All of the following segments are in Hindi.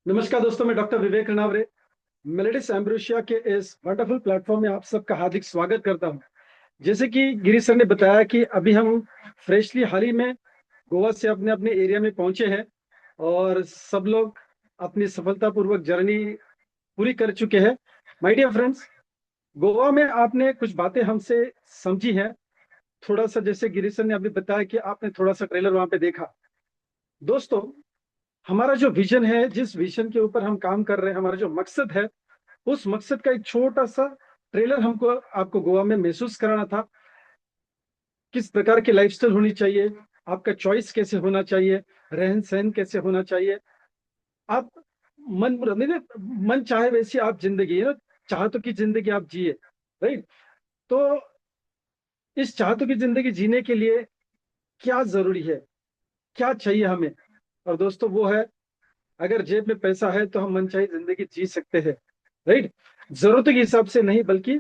नमस्कार दोस्तों, मैं डॉक्टर विवेक रणावरे मेलेडिस एम्ब्रोसिया के इस वंडरफुल प्लेटफॉर्म में आप सबका हार्दिक स्वागत करता हूं। जैसे कि गिरीश सर ने बताया कि अभी हम फ्रेशली हाल ही में गोवा से अपने अपने एरिया में पहुंचे हैं और सब लोग अपनी सफलतापूर्वक जर्नी पूरी कर चुके हैं। माय डियर फ्रेंड्स, गोवा में आपने कुछ बातें हमसे समझी हैं। थोड़ा सा जैसे गिरीश सर ने अभी बताया कि आपने थोड़ा सा ट्रेलर वहां पे देखा। दोस्तों, हमारा जो विजन है, जिस विजन के ऊपर हम काम कर रहे हैं, हमारा जो मकसद है, उस मकसद का एक छोटा सा ट्रेलर हमको आपको गोवा में महसूस कराना था। किस प्रकार की लाइफस्टाइल होनी चाहिए, आपका चॉइस कैसे होना चाहिए, रहन सहन कैसे होना चाहिए। आप मन मेरे मन चाहे वैसी आप जिंदगी है ना, चाहतों की जिंदगी आप जिए। राइट। तो इस चाहतों की जिंदगी जीने के लिए क्या जरूरी है, क्या चाहिए हमें? और दोस्तों, वो है, अगर जेब में पैसा है तो हम मनचाही जिंदगी जी सकते हैं। राइट। जरूरतों के हिसाब से नहीं, बल्कि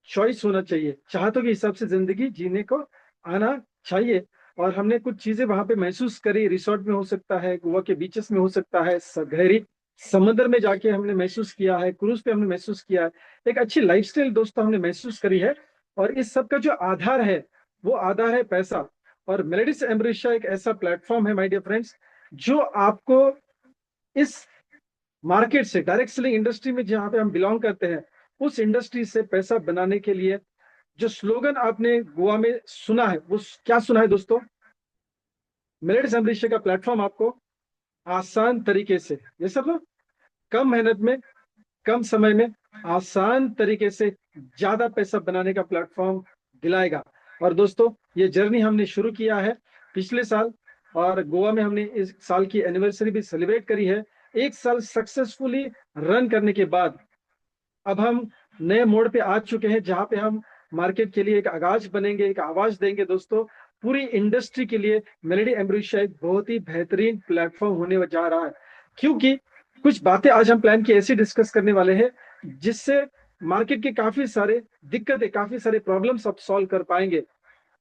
चॉइस होना चाहिए, चाहतों के हिसाब से जिंदगी जीने को आना चाहिए। और हमने कुछ चीजें वहां पे महसूस करी। रिसोर्ट में हो सकता है, गोवा के बीचेस में हो सकता है, गहरी समंदर में जाके हमने महसूस किया है, क्रूज पे हमने महसूस किया है। एक अच्छी लाइफस्टाइल दोस्तों हमने महसूस करी है। और इस सब का जो आधार है, वो आधार है पैसा। और मेलेडिस एम्ब्रेशिया एक ऐसा प्लेटफॉर्म है, माय डियर फ्रेंड्स, जो आपको इस मार्केट से, डायरेक्ट सेलिंग इंडस्ट्री में जहां पे हम बिलोंग करते हैं, उस इंडस्ट्री से पैसा बनाने के लिए जो स्लोगन आपने गोवा में सुना है, वो क्या सुना है दोस्तों? मेरिट्स एम्बिशन का प्लेटफॉर्म आपको आसान तरीके से, ये सब ना, कम मेहनत में, कम समय में, आसान तरीके से ज्यादा पैसा बनाने का प्लेटफॉर्म दिलाएगा। और दोस्तों, ये जर्नी हमने शुरू किया है पिछले साल, और गोवा में हमने इस साल की एनिवर्सरी भी सेलिब्रेट करी है। एक साल सक्सेसफुली रन करने के बाद अब हम नए मोड़ पे आ चुके हैं, जहां पे हम मार्केट के लिए एक आगाज बनेंगे, एक आवाज देंगे। दोस्तों, पूरी इंडस्ट्री के लिए मेलेडी एम्ब्रोसिया एक बहुत ही बेहतरीन प्लेटफॉर्म होने जा रहा है। क्योंकि कुछ बातें आज हम प्लान की ऐसी डिस्कस करने वाले हैं, जिससे मार्केट के काफी सारे दिक्कतें, काफी सारे प्रॉब्लम्स आप सॉल्व कर पाएंगे।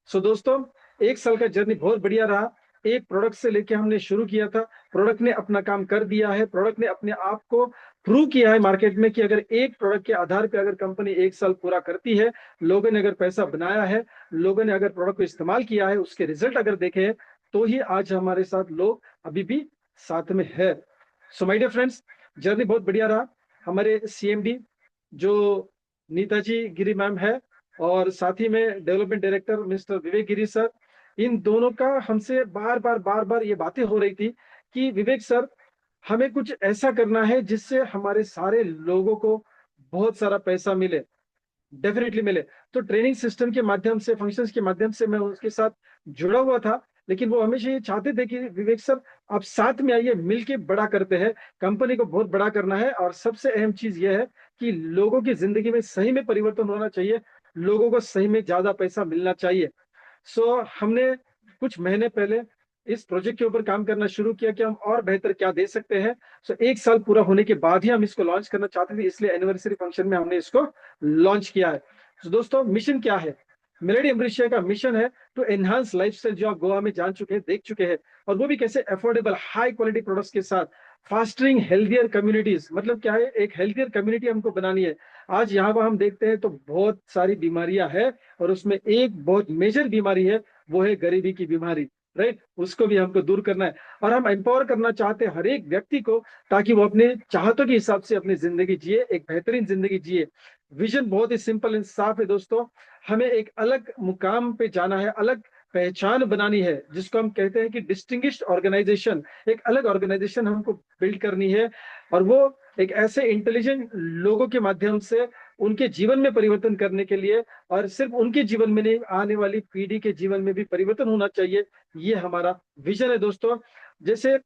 सो दोस्तों, एक साल का जर्नी बहुत बढ़िया रहा। एक प्रोडक्ट से लेके हमने शुरू किया था, प्रोडक्ट ने अपना काम कर दिया है, प्रोडक्ट ने अपने आप को प्रूव किया है मार्केट में कि अगर एक प्रोडक्ट के आधार पे अगर कंपनी एक साल पूरा करती है, लोगों ने अगर पैसा बनाया है, लोगों ने अगर प्रोडक्ट को इस्तेमाल किया है, उसके रिजल्ट अगर देखे हैं, तो ही आज हमारे साथ लोग अभी भी साथ में है। So my dear friends, journey बहुत बढ़िया रहा। हमारे सीएमडी जो नीताजी गिरी मैम है, और साथ ही में डेवलपमेंट डायरेक्टर मिस्टर विवेक गिरी सर, इन दोनों का हमसे बार बार ये बातें हो रही थी कि विवेक सर, हमें कुछ ऐसा करना है जिससे हमारे सारे लोगों को बहुत सारा पैसा मिले, डेफिनेटली मिले। तो ट्रेनिंग सिस्टम के माध्यम से, फंक्शंस के माध्यम से मैं उसके साथ जुड़ा हुआ था। लेकिन वो हमेशा ये चाहते थे कि विवेक सर, आप साथ में आइए, मिलके बड़ा करते हैं, कंपनी को बहुत बड़ा करना है। और सबसे अहम चीज ये है कि लोगों की जिंदगी में सही में परिवर्तन होना चाहिए, लोगों को सही में ज्यादा पैसा मिलना चाहिए। सो हमने कुछ महीने पहले इस प्रोजेक्ट के ऊपर काम करना शुरू किया कि हम और बेहतर क्या दे सकते हैं। सो एक साल पूरा होने के बाद ही हम इसको लॉन्च करना चाहते थे, इसलिए एनिवर्सरी फंक्शन में हमने इसको लॉन्च किया है। तो दोस्तों, मिशन क्या है? मेलेडी एम्ब्रेशिया का मिशन है टू एनहांस लाइफस्टाइल, जो आप गोवा में जान चुके हैं, देख चुके हैं। और वो भी कैसे? अफोर्डेबल हाई क्वालिटी प्रोडक्ट्स के साथ, फास्टरिंग हेल्थियर कम्युनिटीज। मतलब क्या है? एक हेल्थियर कम्युनिटी हमको बनानी है। आज यहाँ पर हम देखते हैं तो बहुत सारी बीमारियां हैं, और उसमें एक बहुत मेजर बीमारी है, वो है गरीबी की बीमारी। राइट, उसको भी हमको दूर करना है। और हम एम्पावर करना चाहते हैं हर एक व्यक्ति को, ताकि वो अपने चाहतों के हिसाब से अपनी जिंदगी जिए, एक बेहतरीन जिंदगी जिए। विजन बहुत ही सिंपल एंड साफ है दोस्तों। हमें एक अलग मुकाम पे जाना है, अलग पहचान बनानी है, जिसको हम कहते हैं कि डिस्टिंग्विश्ड ऑर्गेनाइजेशन। एक अलग ऑर्गेनाइजेशन हमको बिल्ड करनी है, और वो एक ऐसे इंटेलिजेंट लोगों के माध्यम से उनके जीवन में परिवर्तन करने के लिए, और सिर्फ उनके जीवन में नहीं, आने वाली पीढ़ी के जीवन में भी परिवर्तन होना चाहिए। ये हमारा विजन है दोस्तों। जैसे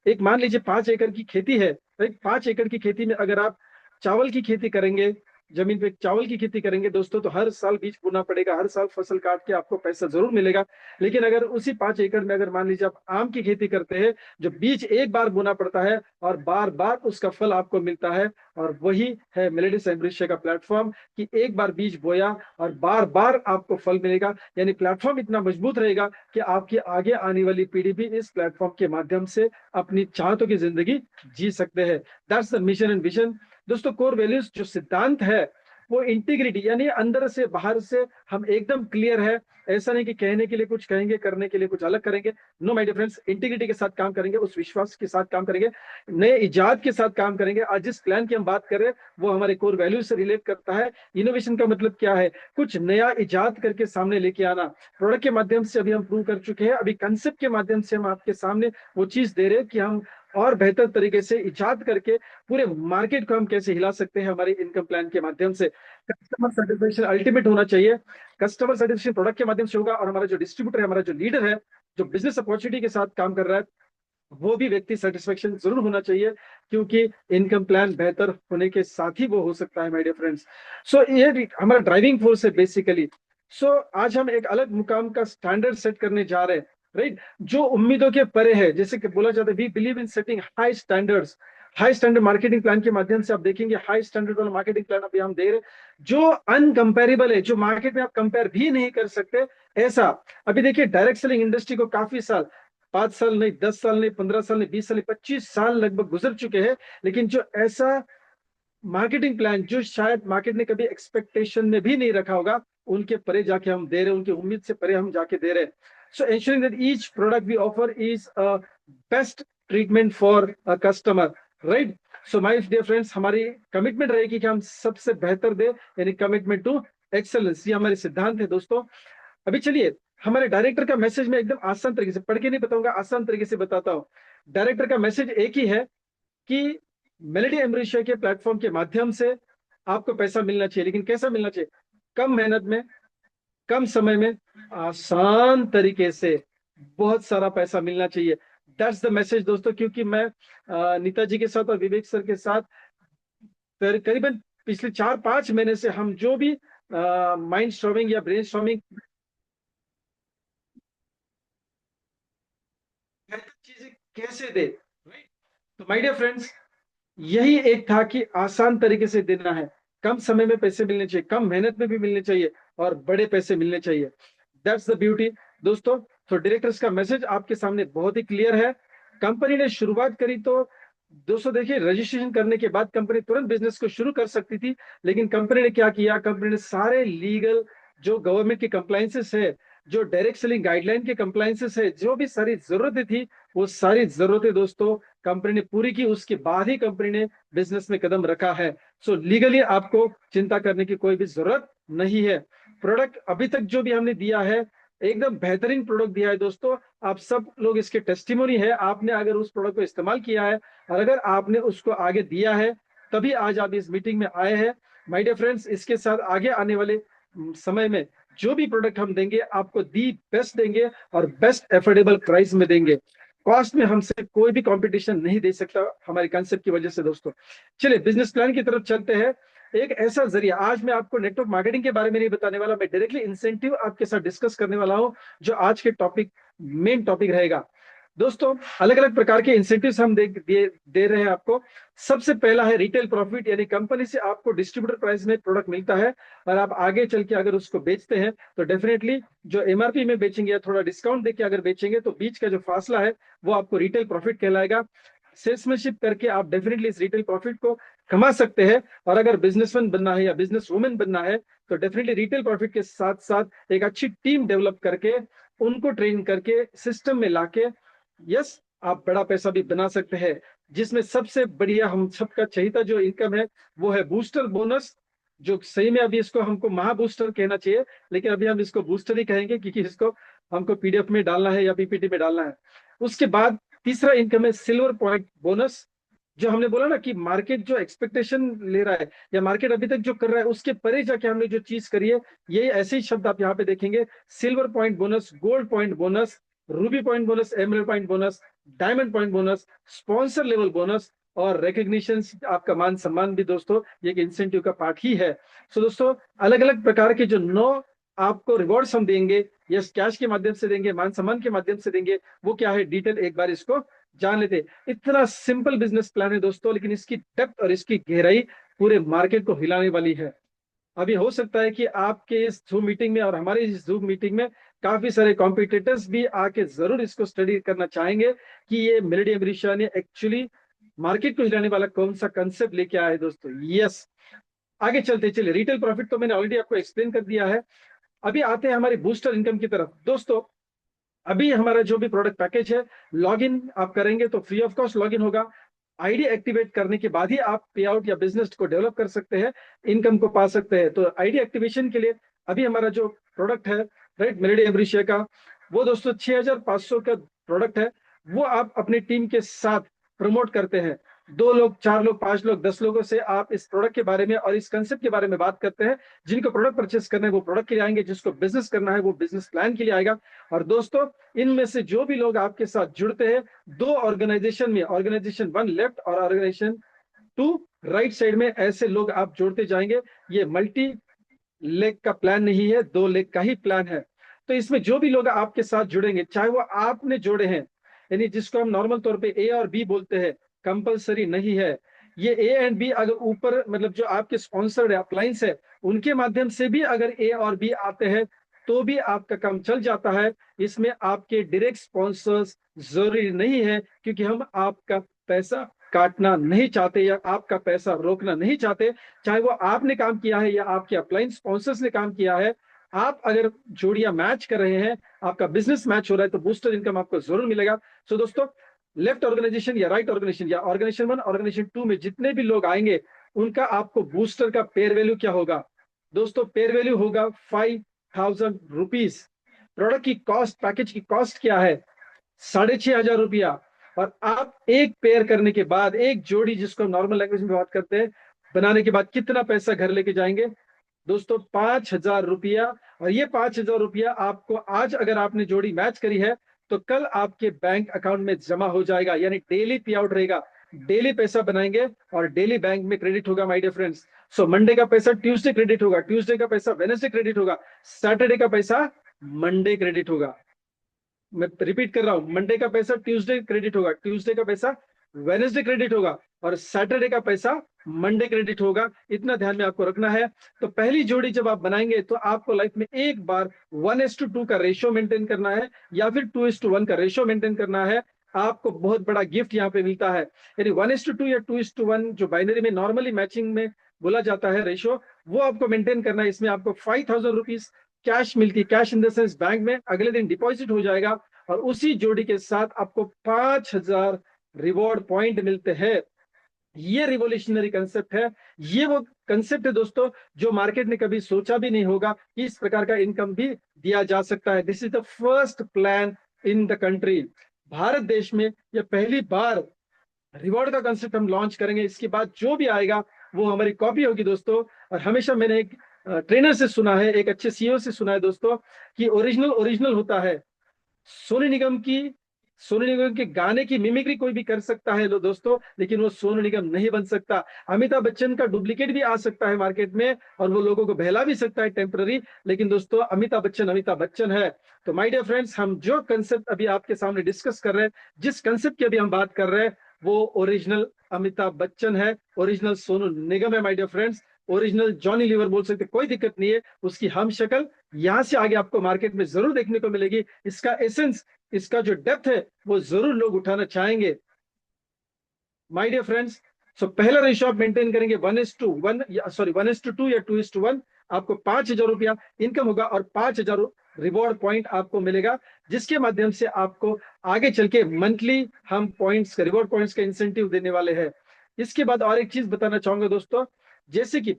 एक मान लीजिए 5 एकड़ की खेती है। एक 5 एकड़ की खेती में अगर आप चावल की खेती करेंगे, जमीन पे चावल की खेती करेंगे दोस्तों, तो हर साल बीज बोना पड़ेगा, हर साल फसल काट के आपको पैसा जरूर मिलेगा। लेकिन अगर उसी 5 एकड़ में अगर मान लीजिए आप आम की खेती करते हैं, जो बीज एक बार बोना पड़ता है और बार बार उसका फल आपको मिलता है, और वही है मेलेडिस एम्ब्रोसिया का प्लेटफॉर्म, कि एक बार बीज बोया और बार बार आपको फल मिलेगा। यानी प्लेटफॉर्म इतना मजबूत रहेगा कि आपकी आगे आने वाली पीढ़ी भी इस प्लेटफॉर्म के माध्यम से अपनी चाहतों की जिंदगी जी सकते हैं। That's the mission and vision दोस्तों। कोर वैल्यूज जो सिद्धांत है वो इंटीग्रिटी, यानी अंदर से बाहर से हम एकदम क्लियर है। ऐसा नहीं कि कहने के लिए कुछ कहेंगे, करने के लिए कुछ अलग करेंगे। No my dear friends, integrity के साथ काम करेंगे, उस विश्वास के साथ काम करेंगे, नए इजाद के साथ काम करेंगे। आज जिस प्लान की हम बात कर रहे हैं वो हमारे कोर वैल्यूज से रिलेट करता है। इनोवेशन का मतलब क्या है? कुछ नया इजाद करके सामने लेके आना। प्रोडक्ट के माध्यम से अभी हम प्रूव कर चुके हैं, अभी कंसेप्ट के माध्यम से हम आपके सामने वो चीज दे रहे हैं कि हम और बेहतर तरीके से इजाद करके पूरे मार्केट को हम कैसे हिला सकते हैं हमारे इनकम प्लान के माध्यम से। कस्टमर सेटिस्फेक्शन अल्टीमेट होना चाहिए। कस्टमर सेटिस्फेक्शन प्रोडक्ट के माध्यम से होगा, और हमारा जो डिस्ट्रीब्यूटर है, हमारा जो लीडर है, जो बिजनेस अपॉर्चुनिटी के साथ काम कर रहा है, वो भी व्यक्ति सेटिस्फेक्शन जरूर होना चाहिए, क्योंकि इनकम प्लान बेहतर होने के साथ ही वो हो सकता है माय डियर फ्रेंड्स। सो ये हमारा ड्राइविंग फोर्स है बेसिकली। सो आज हम एक अलग मुकाम का स्टैंडर्ड सेट करने जा रहे हैं, राइट, जो उम्मीदों के परे है। जैसे कि बोला जाता है, we believe in setting high standards. High standard marketing plan के माध्यम से आप देखेंगे, हाई स्टैंडर्ड वाला मार्केटिंग प्लान अभी हम दे रहे हैं, जो अनकंपेरेबल है, जो मार्केट में आप कंपेयर भी नहीं कर सकते ऐसा। अभी देखिए, डायरेक्ट सेलिंग इंडस्ट्री को काफी साल, 5 साल नहीं, 10 साल नहीं, 15 साल नहीं, 20 साल नहीं, 25 साल लगभग गुजर चुके हैं। लेकिन जो ऐसा मार्केटिंग प्लान जो शायद मार्केट ने कभी एक्सपेक्टेशन में भी नहीं रखा होगा, उनके परे जाके हम दे रहे हैं, उनकी उम्मीद से परे हम जाके दे रहे हैं। सो ensuring that each product we offer is a best treatment for a customer, right? So my dear friends, हमारी कमिटमेंट रहेगी कि हम सबसे बेहतर दे, यानी कमिटमेंट टू एक्सेलेंस, ये हमारे सिद्धांत है दोस्तों। अभी चलिए, हमारे डायरेक्टर का मैसेज मैं एकदम आसान तरीके से पढ़ के नहीं बताऊंगा, आसान तरीके से बताता हूँ। डायरेक्टर का मैसेज एक ही है कि मेलेडी एम्ब्रोसिया के प्लेटफॉर्म के माध्यम से आपको पैसा मिलना चाहिए, लेकिन कैसा मिलना चाहिए? कम मेहनत में, कम समय में, आसान तरीके से बहुत सारा पैसा मिलना चाहिए। दैट्स द मैसेज दोस्तों। क्योंकि मैं नीता जी के साथ और विवेक सर के साथ करीबन पिछले 4-5 महीने से हम जो भी माइंड स्टॉर्मिंग या ब्रेन स्टॉर्मिंग चीजें कैसे दे, राइट? तो माय डियर फ्रेंड्स, यही एक था कि आसान तरीके से देना है, कम समय में पैसे मिलने चाहिए, कम मेहनत में भी मिलने चाहिए, और बड़े पैसे मिलने चाहिए। दैट्स द ब्यूटी दोस्तों। तो डायरेक्टर्स का मैसेज आपके सामने बहुत ही क्लियर है। कंपनी ने शुरुआत करी तो दोस्तों देखिए, रजिस्ट्रेशन करने के बाद कंपनी तुरंत बिजनेस को शुरू कर सकती थी, लेकिन कंपनी ने क्या किया? कंपनी ने सारे लीगल जो गवर्नमेंट के कंप्लायंसेस है, जो डायरेक्ट सेलिंग गाइडलाइन के कंप्लायंसेस है, जो भी सारी जरूरतें थी, वो सारी जरूरतें दोस्तों कंपनी ने पूरी की। उसके बाद ही कंपनी ने बिजनेस में कदम रखा है। सो लीगली आपको चिंता करने की कोई भी जरूरत नहीं है। प्रोडक्ट अभी तक जो भी हमने दिया है, एकदम बेहतरीन प्रोडक्ट दिया है दोस्तों। आप सब लोग इसके टेस्टिमोनी है, आपने अगर उस प्रोडक्ट को इस्तेमाल किया है और अगर आपने उसको आगे दिया है, तभी आज आप इस मीटिंग में आए हैं। माय डियर फ्रेंड्स, इसके साथ आगे आने वाले समय में जो भी प्रोडक्ट हम देंगे, आपको दी बेस्ट देंगे और बेस्ट एफोर्डेबल प्राइस में देंगे। कॉस्ट में हमसे कोई भी कंपटीशन नहीं दे सकता हमारे कंसेप्ट की वजह से दोस्तों। चलिए बिजनेस प्लान की तरफ चलते हैं। एक ऐसा जरिया, आज मैं आपको नेटवर्क मार्केटिंग के बारे में नहीं बताने वाला, मैं डायरेक्टली इंसेंटिव आपके साथ डिस्कस करने वाला हूं, जो आज के टॉपिक मेन टॉपिक रहेगा दोस्तों। अलग अलग प्रकार के इंसेंटिव्स हम दे रहे हैं आपको। सबसे पहला है रिटेल प्रॉफिट, यानी कंपनी से आपको डिस्ट्रीब्यूटर प्राइस में प्रोडक्ट मिलता है, और आप आगे चल के अगर उसको बेचते हैं तो डेफिनेटली जो एमआरपी में बेचेंगे या थोड़ा डिस्काउंट देके अगर बेचेंगे, तो बीच का जो फासला है वो आपको रिटेल प्रॉफिट कहलाएगा। सेल्समैनशिप करके आप डेफिनेटली इस रिटेल प्रॉफिट को कमा सकते हैं। और अगर बिजनेसमैन बनना है या बिजनेस वुमेन बनना है, तो डेफिनेटली रिटेल प्रॉफिट के साथ साथ एक अच्छी टीम डेवलप करके, उनको ट्रेन करके, सिस्टम में लाके, यस, आप बड़ा पैसा भी बना सकते हैं। जिसमें सबसे बढ़िया हम सबका चहिता जो इनकम है, वो है बूस्टर बोनस, जो सही में अभी इसको हमको महा बूस्टर कहना चाहिए, लेकिन अभी हम इसको बूस्टर ही कहेंगे, क्योंकि इसको हमको पीडीएफ में डालना है या पीपीटी में डालना है। उसके बाद तीसरा इनकम है सिल्वर पॉइंट बोनस। जो हमने बोला ना कि मार्केट जो एक्सपेक्टेशन ले रहा है या मार्केट अभी तक जो कर रहा है, उसके परे जाके हमने जो चीज करी है, ये ऐसे ही शब्द आप यहाँ पे देखेंगे। Silver point bonus, gold point bonus, Ruby point bonus, emerald point bonus, diamond point bonus, sponsor level bonus, और रिकग्निशन, आपका मान सम्मान भी दोस्तों ये एक इंसेंटिव का पार्ट ही है। सो दोस्तों अलग अलग प्रकार के जो 9 आपको रिवॉर्ड्स हम देंगे, यस कैश के माध्यम से देंगे, मान सम्मान के माध्यम से देंगे, वो क्या है डिटेल एक बार इसको जान लेते। इतना सिंपल बिजनेस प्लान है दोस्तों, लेकिन इसकी डेप्थ और इसकी गहराई पूरे मार्केट को हिलाने वाली है। अभी हो सकता है कि आपके इस जूम मीटिंग में और हमारे इस जूम मीटिंग में काफी सारे कॉम्पिटिटर्स भी आके जरूर इसको स्टडी करना चाहेंगे कि ये मेलेडी अमरीशा ने एक्चुअली मार्केट को हिलाने वाला कौन सा कंसेप्ट लेके आया है दोस्तों। यस, आगे चलते चलिए। रिटेल प्रॉफिट तो मैंने ऑलरेडी आपको एक्सप्लेन कर दिया है। अभी आते हैं हमारे बूस्टर इनकम की तरफ। दोस्तों अभी हमारा जो भी प्रोडक्ट पैकेज है, लॉगिन आप करेंगे तो फ्री ऑफ कॉस्ट लॉगिन होगा। आईडी एक्टिवेट करने के बाद ही आप पे आउट या बिजनेस को डेवलप कर सकते हैं, इनकम को पा सकते हैं। तो आईडी एक्टिवेशन के लिए अभी हमारा जो प्रोडक्ट है राइट मेलेडी अमरीशा का, वो दोस्तों 6500 का प्रोडक्ट है। वो आप अपनी टीम के साथ प्रमोट करते हैं। 2 लोग, 4 लोग, 5 लोग, 10 लोगों से आप इस प्रोडक्ट के बारे में और इस कंसेप्ट के बारे में बात करते हैं। जिनको प्रोडक्ट परचेस करना है वो प्रोडक्ट के लिए आएंगे, जिसको बिजनेस करना है वो बिजनेस प्लान के लिए आएगा। और दोस्तों इनमें से जो भी लोग आपके साथ जुड़ते हैं, 2 ऑर्गेनाइजेशन में, ऑर्गेनाइजेशन 1 लेफ्ट और ऑर्गेनाइजेशन 2 राइट साइड में, ऐसे लोग आप जोड़ते जाएंगे। ये मल्टी लेग का प्लान नहीं है, 2 लेग का ही प्लान है। तो इसमें जो भी लोग आपके साथ जुड़ेंगे, चाहे वो आपने जोड़े हैं, यानी जिसको हम नॉर्मल तौर पे ए और बी बोलते हैं, कंपलसरी नहीं है। ये ए एंड बी अगर ऊपर मतलब जो आपके स्पॉन्सर्ड अप्लायंस है उनके माध्यम से भी अगर ए और बी आते हैं तो भी आपका काम चल जाता है। इसमें आपके डायरेक्ट स्पॉन्सर्स जरूरी नहीं है, क्योंकि हम आपका पैसा काटना नहीं चाहते या आपका पैसा रोकना नहीं चाहते। चाहे वो आपने काम किया है या आपके अप्लायंस स्पॉन्सर्स ने काम किया है, आप अगर जोड़ियां मैच कर रहे हैं, आपका बिजनेस मैच हो रहा है, तो बूस्टर इनकम आपको जरूर मिलेगा। सो दोस्तों लेफ्ट ऑर्गेनाइजेशन या राइट ऑर्गेनाइजेशन या ऑर्गेनाइजेशन 1 ऑर्गेनाइजेशन 2 में जितने भी लोग आएंगे उनका आपको बूस्टर का पेयर वैल्यू क्या होगा दोस्तों? पेयर वैल्यू होगा 5000 रुपीज। प्रोडक्ट की कॉस्ट, पैकेज की कॉस्ट क्या है? 6500 रुपया। और आप एक पेयर करने के बाद, एक जोड़ी जिसको हम नॉर्मल लैंग्वेज में बात करते हैं, बनाने के बाद कितना पैसा घर लेके जाएंगे दोस्तों? 5000 रुपया। और ये 5000 रुपया आपको आज अगर आपने जोड़ी मैच करी है तो कल आपके बैंक अकाउंट में जमा हो जाएगा, यानी डेली पे आउट रहेगा। डेली पैसा बनाएंगे और डेली बैंक में क्रेडिट होगा my dear friends. So Monday का पैसा ट्यूसडे क्रेडिट होगा, ट्यूसडे का पैसा वेडनेसडे क्रेडिट होगा, सैटरडे का पैसा मंडे क्रेडिट होगा। मैं रिपीट कर रहा हूं, मंडे का पैसा ट्यूसडे क्रेडिट होगा, ट्यूसडे का पैसा वेडनेसडे क्रेडिट होगा और सैटरडे का पैसा मंडे क्रेडिट होगा। इतना ध्यान में आपको रखना है। तो पहली जोड़ी जब आप बनाएंगे तो आपको लाइफ में एक बार 1:2 का रेशियो मेंटेन करना है या फिर 2:1 का रेशियो मेंटेन करना है। आपको बहुत बड़ा गिफ्ट यहाँ पे मिलता है। यदि 1:2 या 2:1 जो बाइनरी में नॉर्मली मैचिंग में बोला जाता है रेशियो, वो आपको मेंटेन करना है। इसमें आपको 5000 रुपीज कैश मिलती है, cash in the sense bank में अगले दिन डिपॉजिट हो जाएगा। और उसी जोड़ी के साथ आपको 5000 रिवॉर्ड पॉइंट मिलते हैं। ये रिवोल्यूशनरी कंसेप्ट है। ये वो कंसेप्ट है दोस्तों जो मार्केट ने कभी सोचा भी नहीं होगा कि इस प्रकार का इनकम भी दिया जा सकता है। This is the first plan in the country. Bharat देश में यह पहली बार रिवॉर्ड का कंसेप्ट हम लॉन्च करेंगे। इसके बाद जो भी आएगा वो हमारी कॉपी होगी दोस्तों। और हमेशा मैंने एक ट्रेनर से सुना है, एक अच्छे सीईओ से सुना है दोस्तों, कि ओरिजिनल ओरिजिनल होता है। सोनू निगम की, सोनू निगम के गाने की मिमिक्री कोई भी कर सकता है लो दोस्तों, लेकिन वो सोनू निगम नहीं बन सकता। अमिताभ बच्चन का डुप्लीकेट भी आ सकता है मार्केट में और वो लोगों को बहला भी सकता है टेम्पररी, लेकिन दोस्तों अमिताभ बच्चन है। तो माय डियर फ्रेंड्स, हम जो कंसेप्ट अभी आपके सामने डिस्कस कर रहे हैं, जिस कंसेप्ट की अभी हम बात कर रहे हैं, वो ओरिजिनल अमिताभ बच्चन है, ओरिजिनल सोनू निगम है my dear friends. Original Johnny Lever बोल सकते, कोई दिक्कत नहीं है। उसकी हम शक्ल यहां से आगे आपको मार्केट में जरूर देखने को मिलेगी। इसका एसेंस, इसका जो डेप्थ है वो जरूर लोग उठाना चाहेंगे माय डियर फ्रेंड्स। सो पहला रेशियो आप मेंटेन करेंगे 1:1 सॉरी 1:2 या 2:1। आपको 5000 रुपया इनकम होगा और 5000 रिवॉर्ड पॉइंट आपको मिलेगा, जिसके माध्यम से आपको आगे चल के मंथली हम पॉइंट्स, रिवॉर्ड पॉइंट्स का इंसेंटिव देने वाले हैं। इसके बाद और एक चीज बताना चाहूंगा दोस्तों, जैसे कि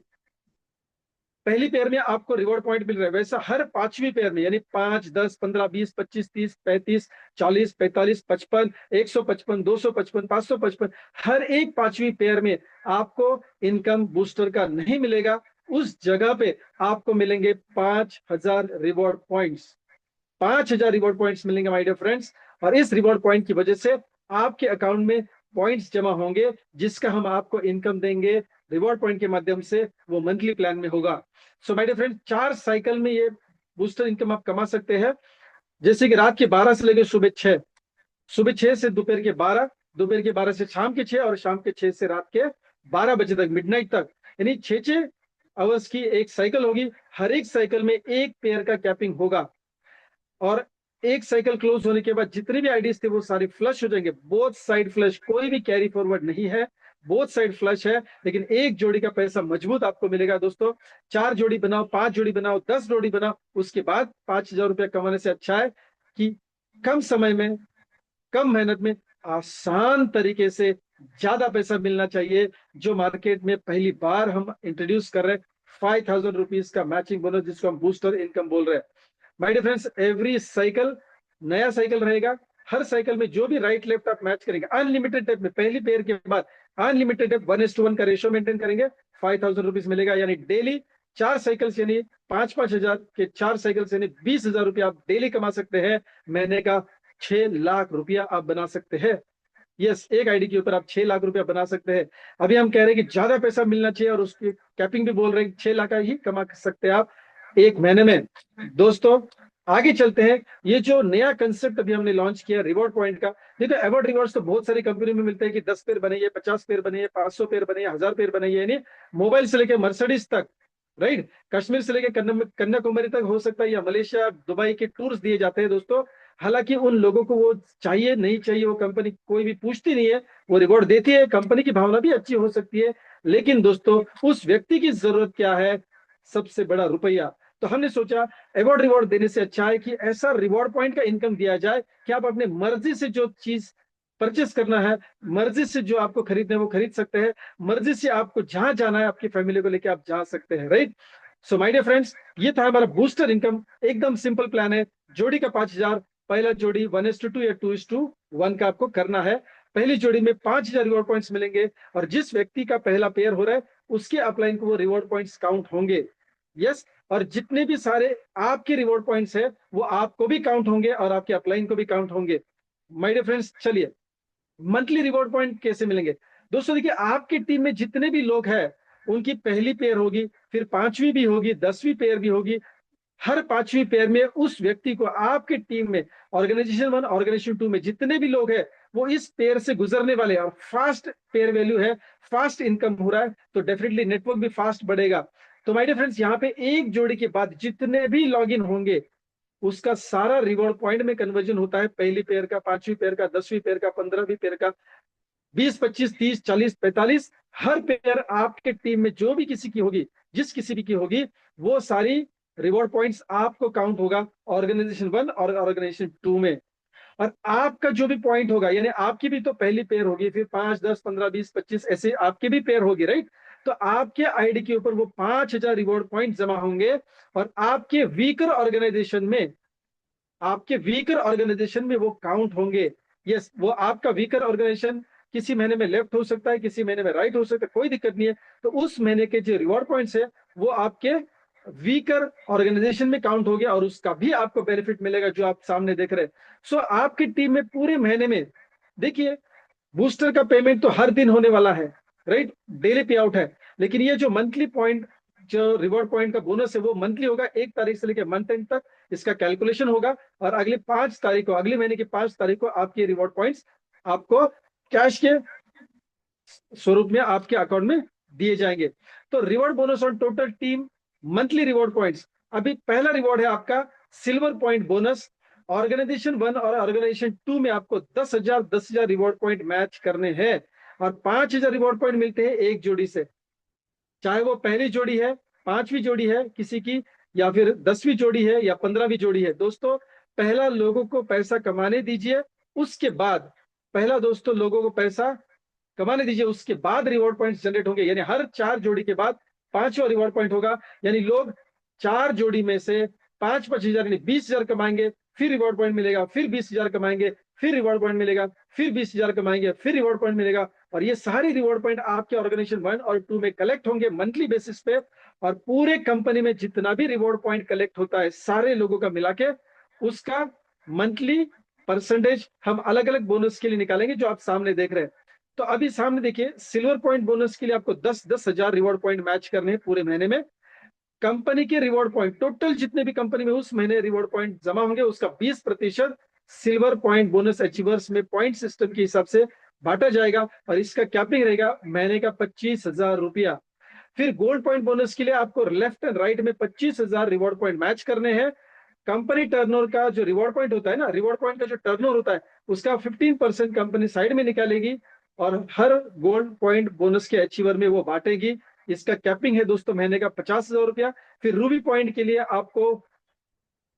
पहली पेयर में आपको रिवॉर्ड पॉइंट मिल रहा है, वैसा हर 5वीं पेयर में, यानी 5, 10, 15, 20, 25, 30, 35, 40, 45, 55, 155, 255, 555, हर एक 5वीं पेयर में आपको इनकम बूस्टर का नहीं मिलेगा। उस जगह पे आपको मिलेंगे 5000 रिवॉर्ड पॉइंट्स। 5000 रिवॉर्ड पॉइंट्स मिलेंगे माय डियर फ्रेंड्स। और इस रिवॉर्ड पॉइंट की वजह से आपके अकाउंट में पॉइंट्स जमा होंगे, जिसका हम आपको इनकम देंगे रिवॉर्ड पॉइंट के माध्यम से, वो मंथली प्लान में होगा। So my dear friend, 4 cycle में ये बूस्टर इनकम आप कमा सकते हैं। जैसे कि रात के 12 से लेकर सुबह 6 से दोपहर के 12, दोपहर के 12 से शाम के 6, और शाम के 6 से रात के 12 बजे तक, मिडनाइट तक, यानी 6 आवर्स की एक साइकिल होगी। हर एक साइकिल में एक पेयर का कैपिंग होगा, और एक साइकिल क्लोज होने के बाद जितने भी आईडीज थे वो सारे फ्लश हो जाएंगे, बोथ साइड फ्लश, कोई भी कैरी फॉरवर्ड नहीं है, बोथ साइड फ्लश है। लेकिन एक जोड़ी का पैसा मजबूत आपको मिलेगा दोस्तों। 4 जोड़ी बनाओ, 5 जोड़ी बनाओ, 10 जोड़ी बनाओ, उसके बाद 5,000 रुपया कमाने से अच्छा है कि कम समय में, कम मेहनत में, आसान तरीके से ज्यादा पैसा मिलना चाहिए, जो मार्केट में पहली बार हम इंट्रोड्यूस कर रहे हैं, 5,000 रुपीज का मैचिंग बोनस, जिसको हम बूस्टर इनकम बोल रहे हैं। My dear friends, every cycle नया साइकिल रहेगा। हर साइकिल में जो भी राइट लेफ्ट आप मैच करेंगे, अनलिमिटेड टाइप में, पहली पेयर के बाद अनलिमिटेड टाइप 1:1 का रेशियो मेंटेन करेंगे, 5,000 रुपीज मिलेगा। यानी डेली 4 साइकिल्स, यानी 5,000 के 4 साइकिल्स, यानी 20,000 रुपया आप डेली कमा सकते हैं। महीने का 6 लाख रुपया आप बना सकते हैं। यस, एक आईडी के ऊपर आप 6 लाख रुपया बना सकते हैं। अभी हम कह रहे हैं कि ज्यादा पैसा मिलना चाहिए, और उसकी कैपिंग भी बोल रहे हैं 6 लाख का ही कमा सकते हैं आप एक महीने में। दोस्तों आगे चलते हैं। ये जो नया कंसेप्ट अभी हमने लॉन्च किया रिवॉर्ड पॉइंट का, देखो अवार्ड रिवॉर्ड्स तो बहुत सारी कंपनी में मिलते हैं कि 10 पेयर बनाइए, 50 पेयर बनाइए, 500 पेयर बनाइए, 1000 पेयर बनाइए, यानी मोबाइल से लेकर मर्सिडीज तक, राइट, कश्मीर से लेकर कन्याकुमारी तक हो सकता है, या मलेशिया दुबई के टूर्स दिए जाते हैं दोस्तों। हालांकि उन लोगों को वो चाहिए नहीं चाहिए, वो कंपनी कोई भी पूछती नहीं है, वो रिवॉर्ड देती है, कंपनी की भावना भी अच्छी हो सकती है। लेकिन दोस्तों उस व्यक्ति की जरूरत क्या है? सबसे बड़ा रुपया। तो हमने सोचा अवार्ड रिवॉर्ड देने से अच्छा है कि ऐसा रिवॉर्ड पॉइंट का इनकम दिया जाए कि आप अपने मर्जी से जो चीज परचेस करना है, मर्जी से जो आपको खरीदना है वो खरीद सकते हैं, मर्जी से आपको जहां जाना है आपकी फैमिली को लेकर आप जा सकते हैं, right. So my dear friends, ये था हमारा बूस्टर इनकम। एकदम सिंपल प्लान है। जोड़ी का 5,000, पहला जोड़ी 1:2 या 2:1 का आपको करना है। पहली जोड़ी में 5,000 रिवॉर्ड पॉइंट्स मिलेंगे, और जिस व्यक्ति का पहला पेयर हो रहा है उसके अपलाइन को वो रिवॉर्ड पॉइंट्स काउंट होंगे। यस, और जितने भी सारे आपके रिवॉर्ड पॉइंट्स है वो आपको भी काउंट होंगे और आपके अपलाइन को भी काउंट होंगे। माय डियर फ्रेंड्स, चलिए मंथली रिवॉर्ड पॉइंट कैसे मिलेंगे। दोस्तों देखिए, आपकी टीम में जितने भी लोग हैं उनकी पहली पेयर होगी, फिर 5वीं भी होगी, 10वीं पेयर भी होगी। हर 5वीं पेयर में उस व्यक्ति को आपके टीम में, ऑर्गेनाइजेशन 1 ऑर्गेनाइजेशन 2 में जितने भी लोग हैं वो इस पेयर से गुजरने वाले हैं, और फास्ट पेयर वैल्यू है, फास्ट इनकम हो रहा है, तो डेफिनेटली नेटवर्क भी फास्ट बढ़ेगा। तो माय डियर फ्रेंड्स, यहाँ पे एक जोड़ी के बाद जितने भी लॉग इन होंगे उसका सारा रिवॉर्ड पॉइंट में कन्वर्जन होता है। पहली पेयर का, 5वीं पेयर का, 10वीं पेयर का, 15वीं पेयर का, 20, 25, 30, 40, 45, हर पेयर आपके टीम में जो भी किसी की होगी, जिस किसी भी की होगी, वो सारी रिवॉर्ड पॉइंट्स आपको काउंट होगा ऑर्गेनाइजेशन 1 और ऑर्गेनाइजेशन 2 में। और आपका जो भी पॉइंट होगा, यानी आपकी भी तो पहली पेयर होगी, फिर 5, 10, 15, 20, 25 ऐसे आपकी भी पेयर होगी, राइट। तो आपके आईडी के ऊपर वो 5,000 रिवॉर्ड पॉइंट जमा होंगे, और आपके वीकर ऑर्गेनाइजेशन में वो काउंट होंगे। यस, वो आपका वीकर ऑर्गेनाइजेशन किसी महीने में लेफ्ट हो सकता है, किसी महीने में राइट हो सकता है, कोई दिक्कत नहीं है। तो उस महीने के जो रिवॉर्ड पॉइंट्स है वो आपके वीकर ऑर्गेनाइजेशन में काउंट हो गया, और उसका भी आपको बेनिफिट मिलेगा जो आप सामने देख रहे हैं। सो आपकी टीम में पूरे महीने में, देखिए, बूस्टर का पेमेंट तो हर दिन होने वाला है, राइट, डेली पे आउट है। लेकिन ये जो मंथली पॉइंट, जो रिवॉर्ड पॉइंट का बोनस है वो मंथली होगा, 1 तारीख से लेकर मंथ एंड तक इसका कैलकुलेशन होगा, और अगले 5 तारीख को, अगले महीने की 5 तारीख को आपके रिवॉर्ड पॉइंट्स आपको कैश के स्वरूप में आपके अकाउंट में दिए जाएंगे। तो reward bonus on total team monthly reward points, अभी पहला रिवॉर्ड है आपका सिल्वर पॉइंट बोनस। ऑर्गेनाइजेशन 1 और ऑर्गेनाइजेशन 2 में आपको 10,000 रिवॉर्ड पॉइंट मैच करने हैं, और 5,000 रिवॉर्ड पॉइंट मिलते हैं एक जोड़ी से, चाहे वो पहली जोड़ी है, 5वीं जोड़ी है किसी की, या फिर 10वीं जोड़ी है, या 15वीं जोड़ी है। दोस्तों पहला लोगों को पैसा कमाने दीजिए, उसके बाद, पहला दोस्तों लोगों को पैसा कमाने दीजिए, उसके बाद रिवॉर्ड पॉइंट्स जनरेट होंगे। यानी हर 4 जोड़ी के बाद 5वां रिवॉर्ड पॉइंट होगा, यानी लोग 4 जोड़ी में से 5,000 यानी 20,000 कमाएंगे, फिर रिवॉर्ड पॉइंट मिलेगा, फिर 20,000 कमाएंगे, फिर रिवॉर्ड पॉइंट मिलेगा, फिर 20,000 कमाएंगे, फिर रिवॉर्ड पॉइंट मिलेगा। और ये सारी रिवॉर्ड पॉइंट आपके ऑर्गेनाइजेशन 1 और 2 में कलेक्ट होंगे मंथली बेसिस पे, और पूरे कंपनी में जितना भी रिवॉर्ड पॉइंट कलेक्ट होता है सारे लोगों का मिला के, उसका मंथली परसेंटेज हम अलग अलग बोनस के लिए निकालेंगे जो आप सामने देख रहे हैं। तो अभी सामने देखिए, सिल्वर पॉइंट बोनस के लिए आपको 10,000 रिवॉर्ड पॉइंट मैच करने हैं पूरे महीने में। कंपनी के रिवॉर्ड पॉइंट टोटल जितने भी कंपनी में उस महीने रिवॉर्ड पॉइंट जमा होंगे, उसका 20% सिल्वर पॉइंट बोनस अचीवर्स में पॉइंट सिस्टम के हिसाब से बांटा जाएगा, और इसका कैपिंग रहेगा महीने का 25,000 रुपया। फिर गोल्ड पॉइंट बोनस के लिए आपको लेफ्ट एंड राइट में 25,000 रिवॉर्ड पॉइंट मैच करने हैं। कंपनी टर्नओवर का जो रिवॉर्ड पॉइंट होता है ना, रिवॉर्ड पॉइंट का जो टर्नओवर होता है, उसका 15% कंपनी साइड में निकालेगी और हर गोल्ड पॉइंट बोनस के अचीवर में वो बांटेगी। इसका कैपिंग है दोस्तों महीने का 50,000 रुपया। फिर रूबी पॉइंट के लिए आपको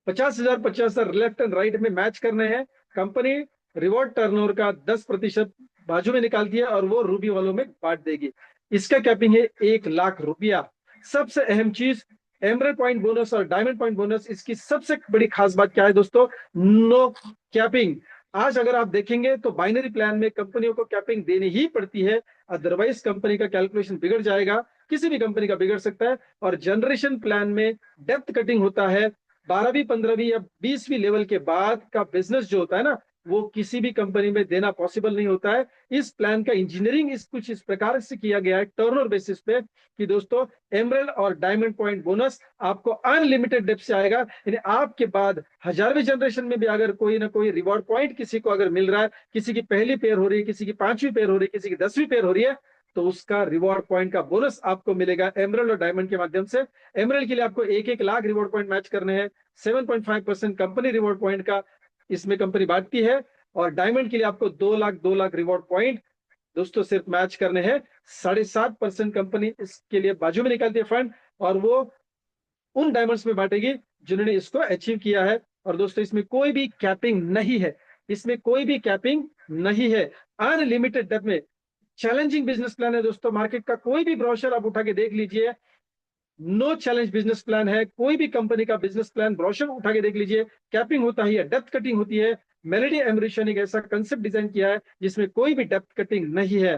50,000 लेफ्ट एंड राइट में मैच करने हैं। कंपनी रिवॉर्ड टर्नओवर का 10% बाजू में निकालती है और वो रूबी वालों में बांट देगी। इसका कैपिंग है 1,00,000 रुपया। सबसे अहम चीज, एमरल्ड पॉइंट बोनस और डायमंड पॉइंट बोनस, इसकी सबसे बड़ी खास बात क्या है दोस्तों? No capping. आज अगर आप देखेंगे तो बाइनरी प्लान में कंपनियों को कैपिंग देनी ही पड़ती है, अदरवाइज कंपनी का कैलकुलेशन बिगड़ जाएगा, किसी भी कंपनी का बिगड़ सकता है। और जनरेशन प्लान में डेप्थ कटिंग होता है। 12वीं 15वीं या 20वीं लेवल के बाद का बिजनेस जो होता है ना, वो किसी भी कंपनी में देना पॉसिबल नहीं होता है। इस प्लान का इंजीनियरिंग कुछ इस प्रकार से किया गया है टर्नओवर बेसिस पे कि दोस्तों एमरल्ड और डायमंड पॉइंट बोनस आपको अनलिमिटेड डेप्थ से आएगा। यानी आपके बाद 1000वीं जनरेशन में भी अगर कोई ना कोई रिवॉर्ड पॉइंट किसी को अगर मिल रहा है, किसी की पहली पेयर हो रही है, किसी की 5वीं पेयर हो रही है, किसी की 10वीं पेयर हो रही है, तो उसका रिवॉर्ड पॉइंट का बोनस आपको मिलेगा एमरल्ड और डायमंड के माध्यम से। एमरल्ड के लिए आपको 1,00,000 रिवॉर्ड पॉइंट मैच करने हैं। 7.5% कंपनी रिवॉर्ड पॉइंट का इसमें कंपनी बांटती है। और डायमंड के लिए आपको 2,00,000 रिवॉर्ड पॉइंट दोस्तों सिर्फ मैच करने हैं। 7.5% कंपनी इसके लिए बाजू में निकालती है फंड, और वो उन डायमंड्स में बांटेगी जिन्होंने इसको अचीव किया है। और दोस्तों इसमें कोई भी कैपिंग नहीं है, इसमें कोई भी कैपिंग नहीं है। अनलिमिटेड डेप्थ में चैलेंजिंग बिजनेस प्लान है दोस्तों। मार्केट का कोई भी ब्रोशर आप उठा के देख लीजिए, नो चैलेंज बिजनेस प्लान है। कोई भी कंपनी का बिजनेस प्लान ब्रोशर उठा के देख लीजिए, कैपिंग होता ही है, डेप्थ कटिंग होती है। मेलेडी एमरिशन एक ऐसा कंसेप्ट डिजाइन किया है जिसमें कोई भी डेप्थ कटिंग नहीं है।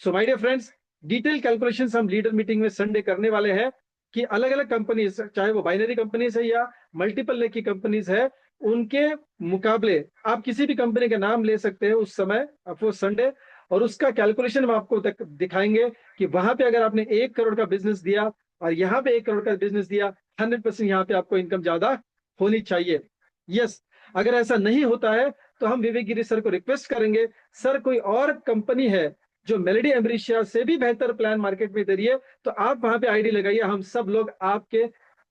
So my dear friends, detail calculations हम लीडर मीटिंग में संडे करने वाले हैं कि अलग अलग कंपनीज, चाहे वो बाइनरी कंपनीज है या मल्टीपल लेग की कंपनीज है, उनके मुकाबले आप किसी भी कंपनी का नाम ले सकते हैं उस समय वो संडे, और उसका कैलकुलेशन हम आपको दिखाएंगे कि वहां पे अगर आपने 1 करोड़ का बिजनेस दिया और यहाँ पे 1 करोड़ का बिजनेस दिया, 100% यहाँ पे आपको इनकम ज्यादा होनी चाहिए। यस, अगर ऐसा नहीं होता है तो हम विवेक गिरी सर को रिक्वेस्ट करेंगे, सर कोई और कंपनी है जो मेलेडी एमरिशिया से भी बेहतर प्लान मार्केट में दे रही है, तो आप वहां पे आईडी लगाइए। हम सब लोग आपके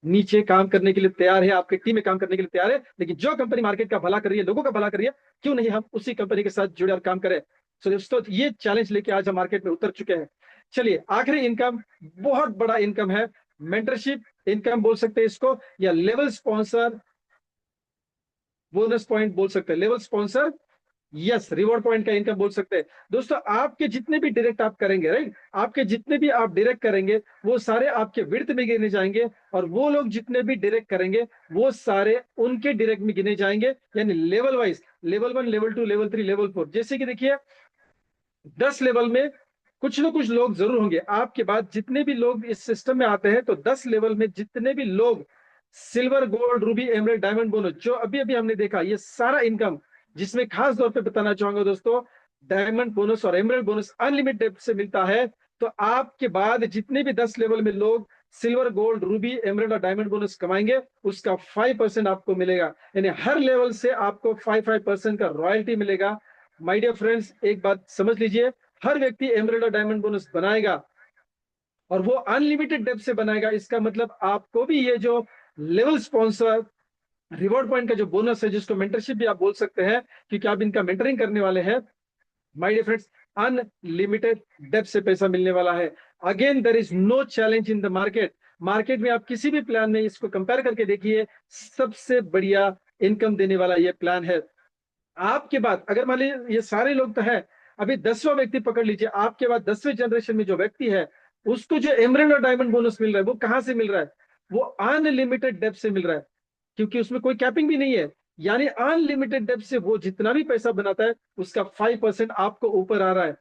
नीचे काम करने के लिए तैयार है, आपके टीम में काम करने के लिए तैयार है। लेकिन जो कंपनी मार्केट का भला कर रही है, लोगों का भला कर रही है, क्यों नहीं हम उसी कंपनी के साथ जुड़े और काम करें। सो दोस्तों, ये चैलेंज लेके आज हम मार्केट में उतर चुके हैं। चलिए, आखिरी इनकम, बहुत बड़ा इनकम है, मेंटरशिप इनकम बोल सकते हैं इसको, या लेवल स्पॉन्सर बोनस पॉइंट बोल सकते हैं। Level sponsor, yes, reward point का इनकम बोल सकते हैं। दोस्तों, आपके जितने भी डायरेक्ट आप करेंगे, राइट, आपके जितने भी आप डायरेक्ट करेंगे वो सारे आपके विड्थ में गिने जाएंगे, और वो लोग जितने भी डायरेक्ट करेंगे वो सारे उनके डायरेक्ट में गिने जाएंगे, यानी level wise, level 1, level 2, level 3, level 4। जैसे कि देखिए, 10 लेवल में कुछ ना कुछ लोग जरूर होंगे आपके बाद। जितने भी लोग इस सिस्टम में आते हैं, तो 10 लेवल में जितने भी लोग silver, gold, Ruby, emerald, diamond bonus जो अभी अभी हमने देखा, ये सारा इनकम, जिसमें खास तौर पे बताना चाहूंगा दोस्तों, डायमंड बोनस और एमरल्ड बोनस अनलिमिटेड से मिलता है। तो आपके बाद जितने भी 10 लेवल में लोग सिल्वर, गोल्ड, रूबी, एमरल्ड और डायमंड बोनस कमाएंगे, उसका 5% आपको मिलेगा। यानी हर लेवल से आपको 5% का रॉयल्टी मिलेगा। माय डियर फ्रेंड्स, एक बात समझ लीजिए, हर व्यक्ति एमरल्ड और डायमंड बोनस बनाएगा और वो अनलिमिटेड डेप्थ से बनाएगा। इसका मतलब आपको भी ये जो लेवल स्पॉन्सर रिवॉर्ड पॉइंट का जो बोनस है, जिसको मेंटरशिप भी आप बोल सकते हैं क्योंकि आप इनका मेंटरिंग करने वाले हैं, my dear friends, unlimited depth से पैसा मिलने वाला है। Again, there is no challenge in the market. Market में आप किसी भी प्लान में इसको कंपेयर करके देखिए, सबसे बढ़िया इनकम देने वाला ये प्लान है। आपके बाद अगर मान लीजिए ये सारे लोग तो है, अभी 10वां व्यक्ति पकड़ लीजिए, आपके बाद 10वें जनरेशन में जो व्यक्ति है, उसको जो एमरल्ड और डायमंड बोनस मिल रहा है, वो कहां से मिल रहा है? वो अनलिमिटेड डेप्थ से मिल रहा है, क्योंकि उसमें कोई कैपिंग भी नहीं है। यानी अनलिमिटेड डेप्थ से वो जितना भी पैसा बनाता है, उसका 5% आपको ऊपर आ रहा है।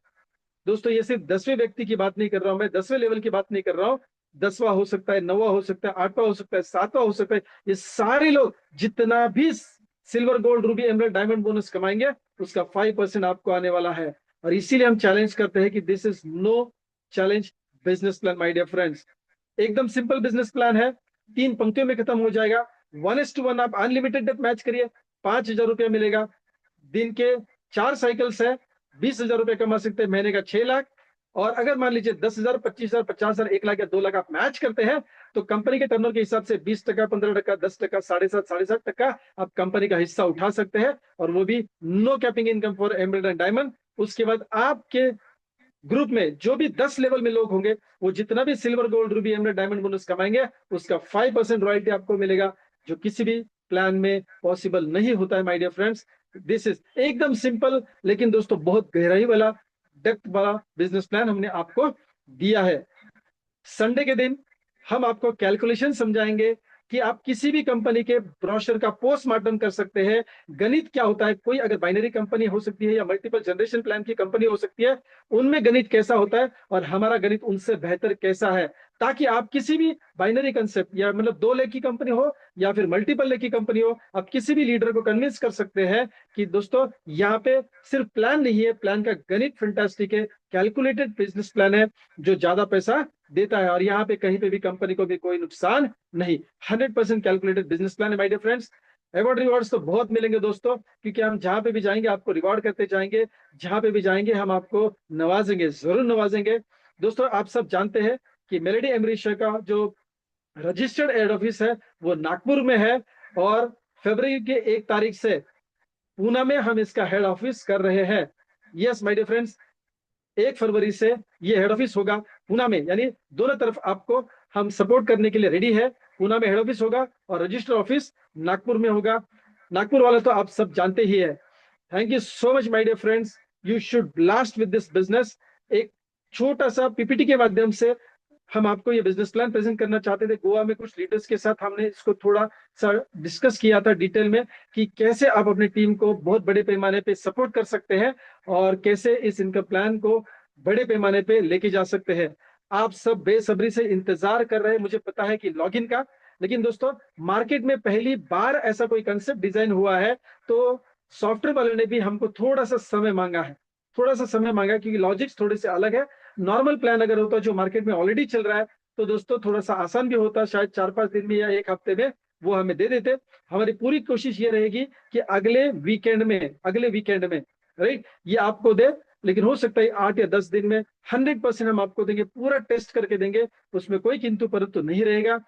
दोस्तों, ये सिर्फ 10वें व्यक्ति की बात नहीं कर रहा हूं मैं, 10वें लेवल की बात नहीं कर रहा हूं। 10वां हो सकता है, 9वां हो सकता है, 8वां हो सकता है, 7वां हो सकता है। ये सारे लोग जितना भी silver, gold, Ruby, emerald, diamond bonus कमाएंगे, उसका 5% आपको आने वाला है। और इसीलिए हम चैलेंज करते हैं कि this is no challenge business plan my dear friends. एकदम सिंपल बिजनेस प्लान है, 3 पंक्तियों में खत्म हो जाएगा। 1:1 आप अनलिमिटेड डेट मैच करिए, 5,000 रुपया मिलेगा। दिन के 4 साइकिल्स है, 20,000 रुपये कमा सकते हैं, महीने का 6 लाख। और अगर मान लीजिए 10,000, 25,000, 50,000, 1 लाख या 2 लाख आप मैच करते हैं, तो कंपनी के टर्नओवर के हिसाब से 20%, 15%, 10%, 7.5%, 7.5% आप कंपनी का हिस्सा उठा सकते हैं, और वो भी no capping income for emerald and diamond. उसके बाद आपके ग्रुप में जो भी 10 लेवल में लोग होंगे, वो जितना भी silver, gold, Ruby, emerald, diamond bonus कमाएंगे, उसका 5% रॉयल्टी आपको मिलेगा, जो किसी भी प्लान में पॉसिबल नहीं होता है my dear friends. This is एकदम सिंपल, लेकिन दोस्तों बहुत गहराई वाला, डेप्थ वाला बिजनेस प्लान हमने आपको दिया है। संडे के दिन हम आपको कैलकुलेशन समझाएंगे कि आप किसी भी कंपनी के ब्रोशर का पोस्टमार्टम कर सकते हैं। गणित क्या होता है, कोई अगर बाइनरी कंपनी हो सकती है या मल्टीपल जनरेशन प्लान की कंपनी हो सकती है, उनमें गणित कैसा होता है और हमारा गणित उनसे बेहतर कैसा है, ताकि आप किसी भी बाइनरी कंसेप्ट, या मतलब 2 लेख की कंपनी हो या फिर मल्टीपल लेख की कंपनी हो, आप किसी भी लीडर को कन्विंस कर सकते हैं कि दोस्तों यहाँ पे सिर्फ प्लान नहीं है, प्लान का गणित फैंटास्टिक है, कैलकुलेटेड बिजनेस प्लान है जो ज्यादा पैसा देता है, और यहाँ पे कहीं पे भी कंपनी को भी कोई नुकसान नहीं। 100% कैलकुलेटेड बिजनेस प्लान है my dear friends. Award rewards तो बहुत मिलेंगे दोस्तों, क्योंकि हम जहां पे भी जाएंगे आपको रिवॉर्ड करते जाएंगे, जहां पे भी जाएंगे हम आपको नवाजेंगे, जरूर नवाजेंगे। दोस्तों आप सब जानते हैं कि मेलेडी एमरिशा का जो रजिस्टर्ड हेड ऑफिस है वो नागपुर में है, और फरवरी के 1 तारीख से पूना में हम इसका हेड ऑफिस कर रहे हैं। यस माय डियर फ्रेंड्स, 1 फरवरी से ये हेड ऑफिस होगा पुणे में, यानी दोनों तरफ आपको हम सपोर्ट करने के लिए रेडी है। पुणे में हेड ऑफिस होगा और रजिस्टर ऑफिस नागपुर में होगा। नागपुर वाला तो आप सब जानते ही है। Thank you so much my dear friends, you should blast with this business. एक छोटा सा पीपीटी के माध्यम से हम आपको ये बिजनेस प्लान प्रेजेंट करना चाहते थे। गोवा में कुछ लीडर्स के साथ हमने इसको थोड़ा सा डिस्कस किया था डिटेल में, कि कैसे आप अपनी टीम को बहुत बड़े पैमाने पे सपोर्ट कर सकते हैं और कैसे इस इनकम प्लान को बड़े पैमाने पे लेके जा सकते हैं। आप सब बेसब्री से इंतजार कर रहे हैं, मुझे पता है कि लॉगिन का, लेकिन दोस्तों मार्केट में पहली बार ऐसा कोई कंसेप्ट डिजाइन हुआ है, तो सॉफ्टवेयर वाले ने भी हमको थोड़ा सा समय मांगा है, थोड़ा सा समय मांगा, क्योंकि लॉजिक्स थोड़े से अलग है। नॉर्मल प्लान अगर होता जो मार्केट में ऑलरेडी चल रहा है, तो दोस्तों थोड़ा सा आसान भी होता, शायद 4-5 दिन में या 1 हफ्ते में वो हमें दे देते। हमारी पूरी कोशिश ये रहेगी कि अगले वीकेंड में राइट ये आपको दे, लेकिन हो सकता है 8 या 10 दिन में 100% हम आपको देंगे, पूरा टेस्ट करके देंगे, उसमें कोई किंतु परंतु नहीं रहेगा।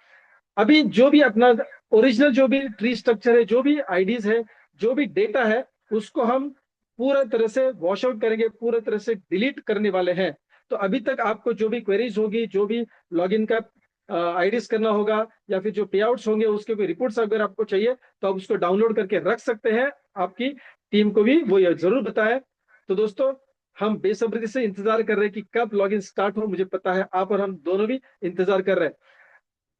अभी जो भी अपना ओरिजिनल जो भी ट्री स्ट्रक्चर है, जो भी आईडीज है, जो भी डेटा है, उसको हम पूरा तरह से वॉश आउट करेंगे, पूरा तरह से डिलीट करने वाले हैं। तो अभी तक आपको जो भी क्वेरीज होगी, जो भी लॉगिन का आईडीज करना होगा, या फिर जो पे आउट्स होंगे उसके कोई रिपोर्ट्स अगर आपको चाहिए, तो आप उसको डाउनलोड करके रख सकते हैं। आपकी टीम को भी वो जरूर बताएं। तो दोस्तों हम बेसब्री से इंतजार कर रहे हैं कि कब लॉगिन स्टार्ट हो। मुझे पता है आप और हम दोनों भी इंतजार कर रहे हैं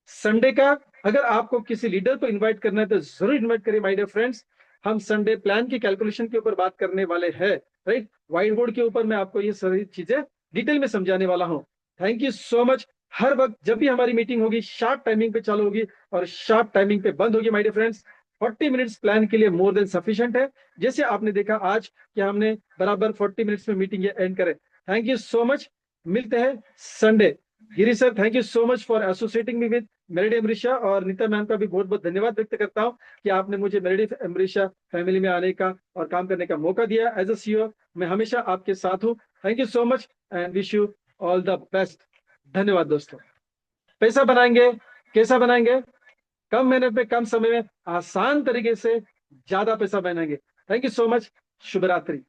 संडे का। अगर आपको किसी लीडर को इनवाइट करना है तो जरूर इनवाइट करिए माय डियर फ्रेंड्स। हम संडे प्लान की कैलकुलेशन के ऊपर बात करने वाले हैं, राइट। व्हाइट बोर्ड के ऊपर मैं आपको ये सारी चीजें डिटेल में समझाने वाला हूँ। Thank you so much. हर वक्त जब भी हमारी मीटिंग होगी शार्प टाइमिंग पे चालू होगी और शार्प टाइमिंग पे बंद होगी my dear friends. 40 minutes plan के लिए मोर देन सफिशिएंट है। जैसे आपने देखा आज कि हमने बराबर 40 मिनट्स में मीटिंग एंड करे। थैंक यू सो मच, मिलते हैं Sunday. Giri sir, thank you so much for associating me with मेलेडी एमरिशा, और नीता मैम का भी बहुत बहुत धन्यवाद व्यक्त करता हूं कि आपने मुझे मेलेडी एमरिशा फैमिली में आने का और काम करने का मौका दिया। एज अ सीईओ मैं हमेशा आपके साथ हूं। Thank you so much and wish you all the best. धन्यवाद दोस्तों। पैसा बनाएंगे, कैसा बनाएंगे? कम मेहनत में कम समय में आसान तरीके से ज्यादा पैसा बनाएंगे। Thank you so much. शुभ रात्रि।